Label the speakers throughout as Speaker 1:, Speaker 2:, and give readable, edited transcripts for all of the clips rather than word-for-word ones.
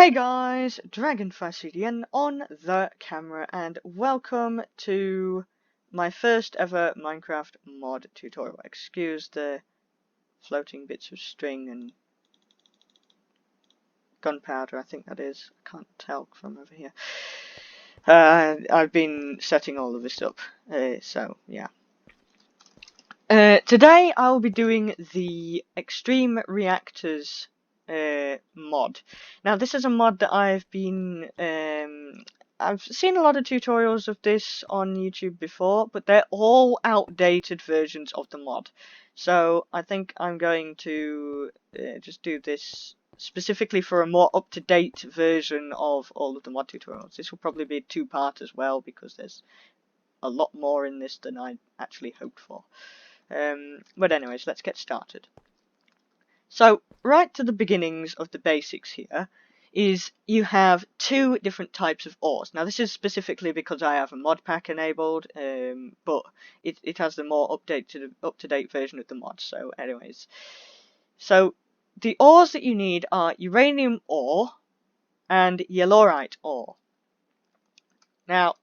Speaker 1: Hey guys, Dragonfly on the camera, and welcome to my first ever Minecraft mod tutorial. Excuse the floating bits of string and gunpowder, I think that is. I can't tell from over here. I've been setting all of this up, so yeah. Today I'll be doing the Extreme Reactors mod. Now this is a mod that I've seen a lot of tutorials of this on YouTube before, but they're all outdated versions of the mod. So I think I'm going to just do this specifically for a more up-to-date version of all of the mod tutorials. This will probably be a two-part as well, because there's a lot more in this than I actually hoped for. But anyways, let's get started. So, right to the beginnings of the basics here is you have two different types of ores. Now this is specifically because I have a mod pack enabled, but it has the more up-to-date version of the mod. So anyways, so the ores that you need are uranium ore and yellorite ore. Now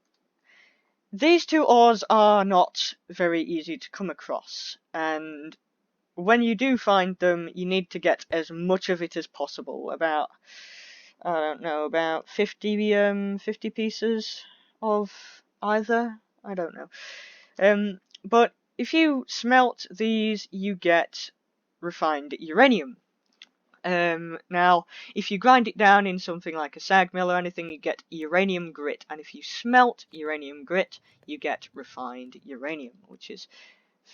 Speaker 1: these two ores are not very easy to come across, and when you do find them, you need to get as much of it as possible. About, I don't know, about 50 pieces of either. I don't know. But if you smelt these, you get refined uranium. Now, if you grind it down in something like a sag mill or anything, you get uranium grit. And if you smelt uranium grit, you get refined uranium, which is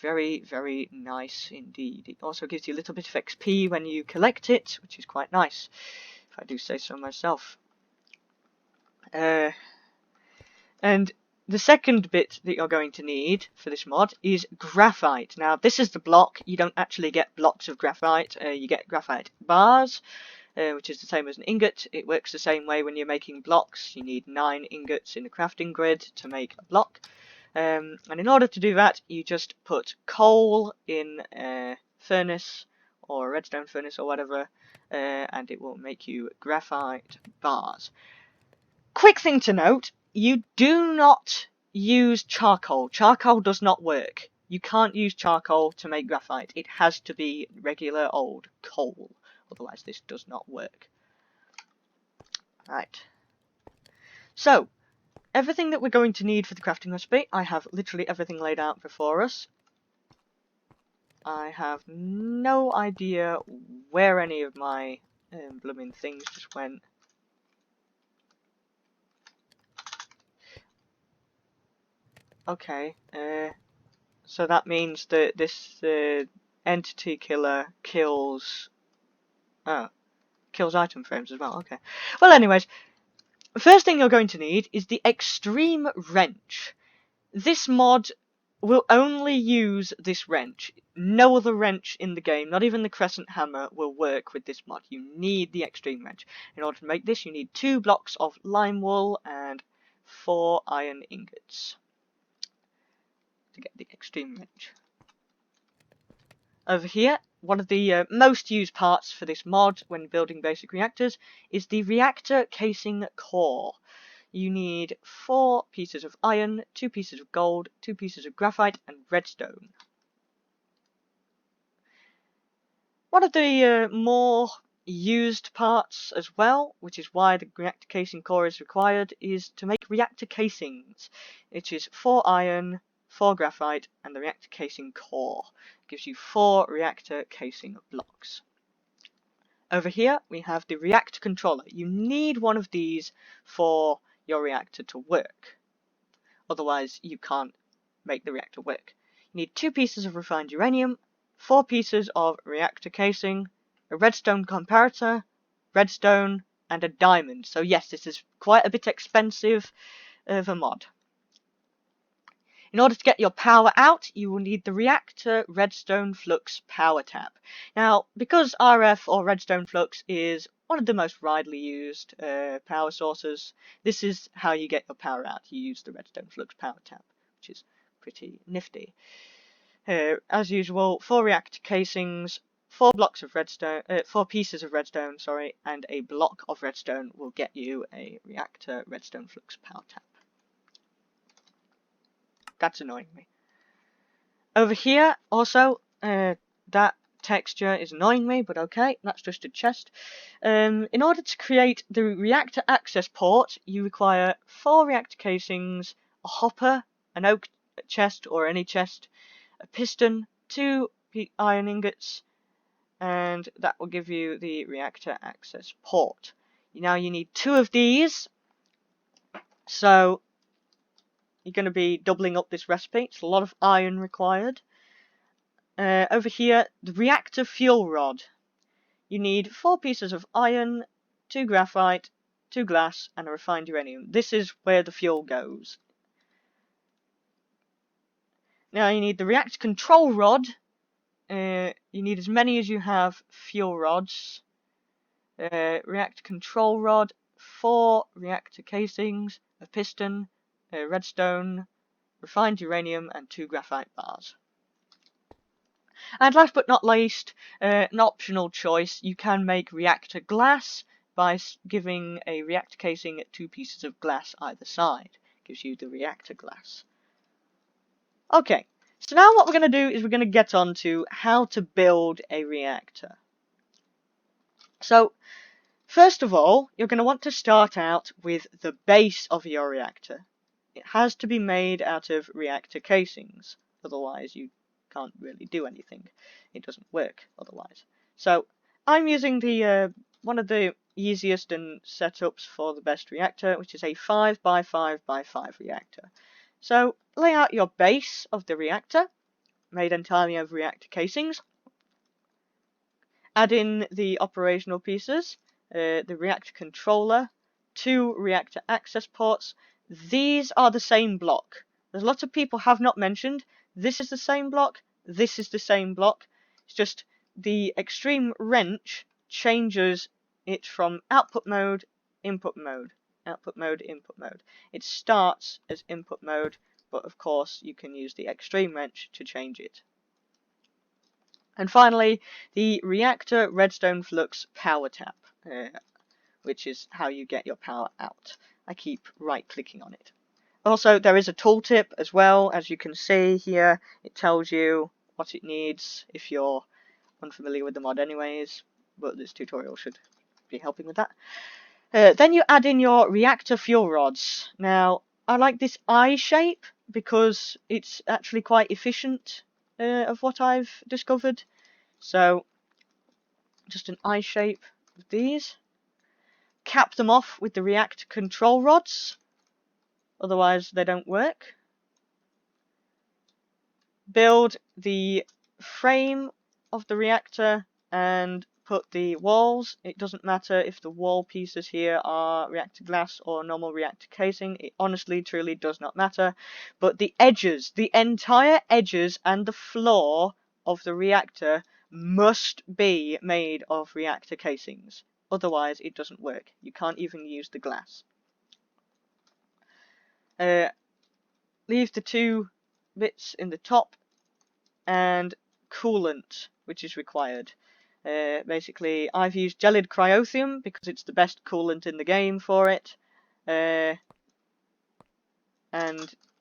Speaker 1: very, very nice indeed. It also gives you a little bit of XP when you collect it, which is quite nice, if I do say so myself. And the second bit that you're going to need for this mod is graphite. Now, this is the block. You don't actually get blocks of graphite. You get graphite bars, which is the same as an ingot. It works the same way when you're making blocks. You need 9 ingots in a crafting grid to make a block. And in order to do that, you just put coal in a furnace or a redstone furnace or whatever, and it will make you graphite bars. Quick thing to note, you do not use charcoal. Charcoal does not work. You can't use charcoal to make graphite. It has to be regular old coal, otherwise this does not work. Right. So, everything that we're going to need for the crafting recipe, I have literally everything laid out before us. I have no idea where any of my blooming things just went. Okay, so that means that this entity killer kills item frames as well. Okay. Well, anyways, the first thing you're going to need is the Extreme Wrench. This mod will only use this wrench. No other wrench in the game, not even the Crescent Hammer, will work with this mod. You need the Extreme Wrench. In order to make this, you need 2 blocks of lime wool and 4 iron ingots to get the Extreme Wrench. Over here, one of the most used parts for this mod when building basic reactors is the reactor casing core. You need 4 pieces of iron, 2 pieces of gold, 2 pieces of graphite, and redstone. One of the more used parts as well, which is why the reactor casing core is required, is to make reactor casings. It is 4 iron, 4 graphite, and the reactor casing core. It gives you 4 reactor casing blocks. Over here, we have the reactor controller. You need one of these for your reactor to work. Otherwise, you can't make the reactor work. You need 2 pieces of refined uranium, 4 pieces of reactor casing, a redstone comparator, redstone, and a diamond. So yes, this is quite a bit expensive of a mod. In order to get your power out, you will need the Reactor Redstone Flux Power Tap. Now, because RF or Redstone Flux is one of the most widely used power sources, this is how you get your power out. You use the Redstone Flux Power Tap, which is pretty nifty. As usual, 4 reactor casings, 4 pieces of redstone, sorry, and a block of redstone will get you a reactor redstone flux power tap. That's annoying me. Over here, also, that texture is annoying me, but okay, that's just a chest. In order to create the reactor access port, you require 4 reactor casings, a hopper, an oak chest or any chest, a piston, 2 iron ingots, and that will give you the reactor access port. Now you need 2 of these, so you're going to be doubling up this recipe. It's a lot of iron required. Over here, the reactor fuel rod. You need 4 pieces of iron, 2 graphite, 2 glass, and a refined uranium. This is where the fuel goes. Now you need the reactor control rod. You need as many as you have fuel rods. Reactor control rod, 4 reactor casings, a piston, redstone, refined uranium, and 2 graphite bars. And last but not least, an optional choice, you can make reactor glass by giving a reactor casing 2 pieces of glass either side. Gives you the reactor glass. Okay, so now what we're going to do is we're going to get on to how to build a reactor. So, first of all, you're going to want to start out with the base of your reactor. It has to be made out of reactor casings, otherwise you can't really do anything. It doesn't work otherwise. So I'm using the one of the easiest and setups for the best reactor, which is a 5x5x5 reactor. So lay out your base of the reactor, made entirely of reactor casings. Add in the operational pieces, the reactor controller, 2 reactor access ports. These are the same block. There's lots of people have not mentioned, this is the same block, this is the same block. It's just the extreme wrench changes it from output mode, input mode, output mode, input mode. It starts as input mode, but of course you can use the extreme wrench to change it. And finally, the reactor redstone flux power tap, which is how you get your power out. I keep right-clicking on it. Also, there is a tooltip as well. As you can see here, it tells you what it needs if you're unfamiliar with the mod anyways, but this tutorial should be helping with that. Then you add in your reactor fuel rods. Now, I like this eye shape because it's actually quite efficient of what I've discovered. So, just an eye shape of these. Cap them off with the reactor control rods, otherwise they don't work. Build the frame of the reactor and put the walls. It doesn't matter if the wall pieces here are reactor glass or normal reactor casing. It honestly, truly does not matter. But the edges, the entire edges and the floor of the reactor must be made of reactor casings. Otherwise, it doesn't work. You can't even use the glass. Leave the 2 bits in the top and coolant, which is required. Basically, I've used gelid cryothium because it's the best coolant in the game for it. And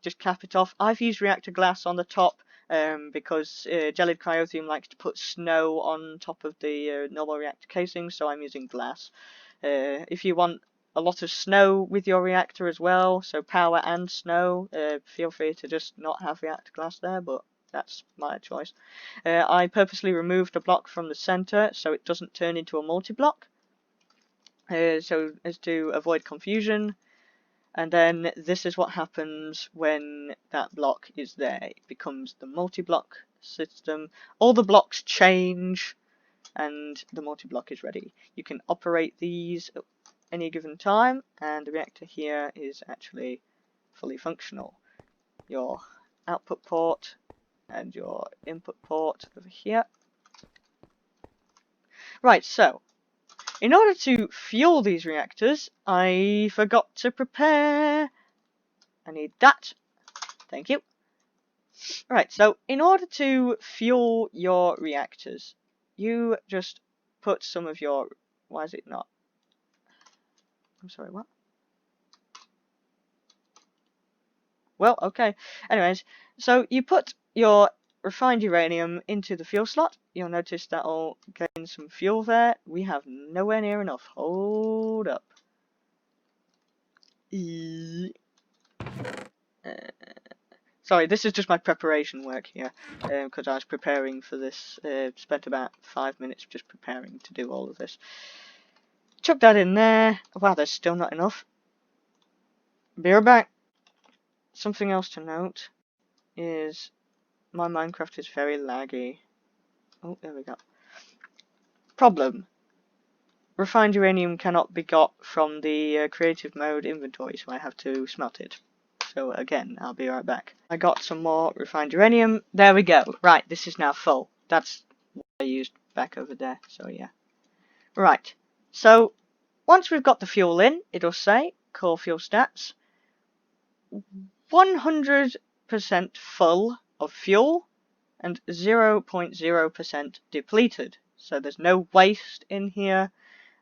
Speaker 1: just cap it off. I've used reactor glass on the top because gelid cryothium likes to put snow on top of the normal reactor casing, so I'm using glass. If you want a lot of snow with your reactor as well, so power and snow, feel free to just not have reactor glass there, but that's my choice. I purposely removed a block from the center so it doesn't turn into a multi-block, so as to avoid confusion. And then this is what happens when that block is there. It becomes the multi-block system. All the blocks change and the multi-block is ready. You can operate these at any given time, and the reactor here is actually fully functional. Your output port and your input port over here. Right, so in order to fuel these reactors, I forgot to prepare. I need that. Thank you. Right, so in order to fuel your reactors, you just put some of your... Why is it not? I'm sorry, what? Well, okay. Anyways, so you put your refined uranium into the fuel slot. You'll notice that'll gain some fuel there. We have nowhere near enough. Hold up. Sorry, this is just my preparation work here, because I was preparing for this. Spent about 5 minutes just preparing to do all of this. Chuck that in there. Wow, there's still not enough. Be right back. Something else to note is my Minecraft is very laggy. Oh, there we go. Problem. Refined uranium cannot be got from the creative mode inventory, so I have to smelt it. So again, I'll be right back. I got some more refined uranium. There we go. Right, this is now full. That's what I used back over there, so yeah. Right, so once we've got the fuel in, it'll say core fuel stats 100% full of fuel and 0.0% depleted. So there's no waste in here.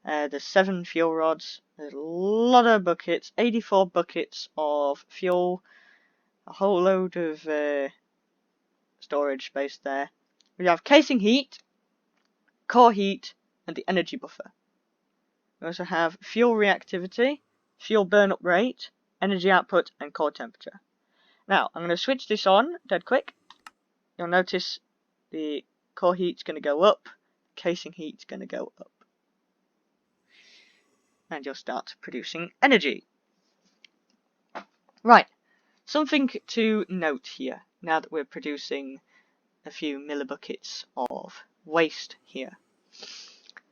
Speaker 1: There's 7 fuel rods, there's a lot of buckets, 84 buckets of fuel, a whole load of storage space there. We have casing heat, core heat, and the energy buffer. We also have fuel reactivity, fuel burn-up rate, energy output, and core temperature. Now, I'm going to switch this on dead quick. You'll notice the core heat's going to go up, casing heat's going to go up. And you'll start producing energy. Right, something to note here, now that we're producing a few millibuckets of waste here.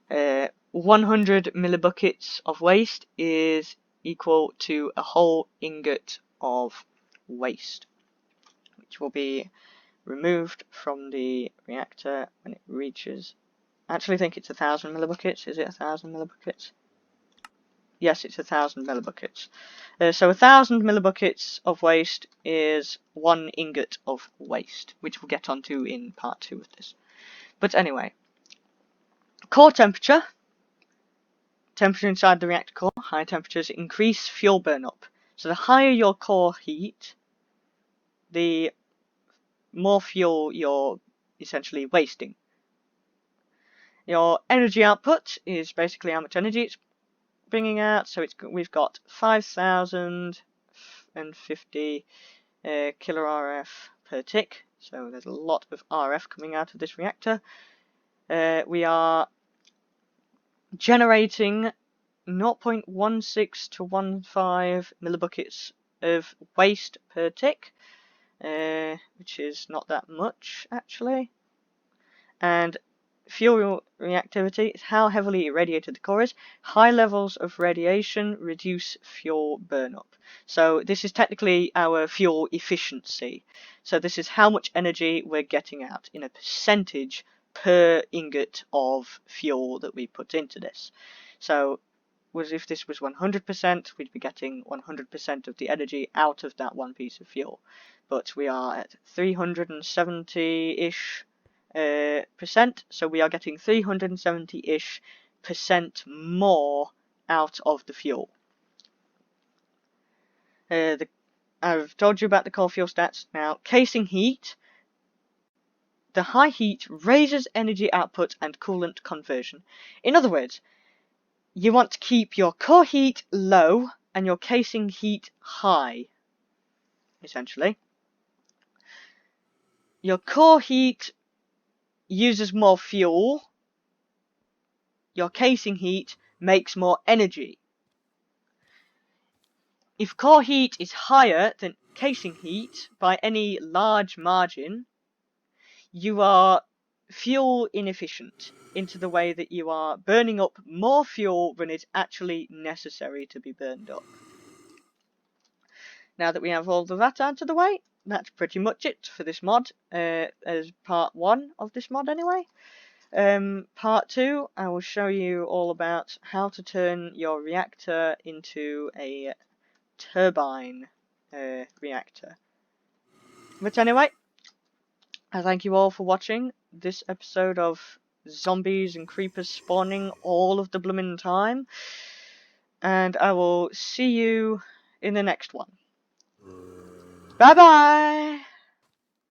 Speaker 1: 100 millibuckets of waste is equal to a whole ingot of waste, which will be removed from the reactor when it reaches... I actually think it's 1,000 millibuckets. Is it 1,000 millibuckets? Yes, it's 1,000 millibuckets. So 1,000 millibuckets of waste is 1 ingot of waste, which we'll get onto in part 2 of this. But anyway, core temperature. Temperature inside the reactor core. High temperatures increase fuel burn up. So the higher your core heat, the more fuel you're essentially wasting. Your energy output is basically how much energy it's bringing out. So we've got 5,050 kilo RF per tick. So there's a lot of RF coming out of this reactor. We are generating 0.16 to 15 millibuckets of waste per tick, which is not that much actually. And fuel reactivity is how heavily irradiated the core is. High levels of radiation reduce fuel burn-up. So this is technically our fuel efficiency. So this is how much energy we're getting out in a percentage per ingot of fuel that we put into this. So if this was 100%, we'd be getting 100% of the energy out of that one piece of fuel. But we are at 370-ish percent, so we are getting 370-ish percent more out of the fuel. I've told you about the core fuel stats. Now, casing heat. The high heat raises energy output and coolant conversion. In other words, you want to keep your core heat low and your casing heat high, essentially. Your core heat uses more fuel. Your casing heat makes more energy. If core heat is higher than casing heat by any large margin, you are fuel inefficient into the way that you are burning up more fuel than is actually necessary to be burned up. Now that we have all of that out of the way, that's pretty much it for this mod, as part 1 of this mod anyway. Part 2, I will show you all about how to turn your reactor into a turbine reactor. But anyway, I thank you all for watching this episode of zombies and creepers spawning all of the bloomin' time. And I will see you in the next one. Bye bye!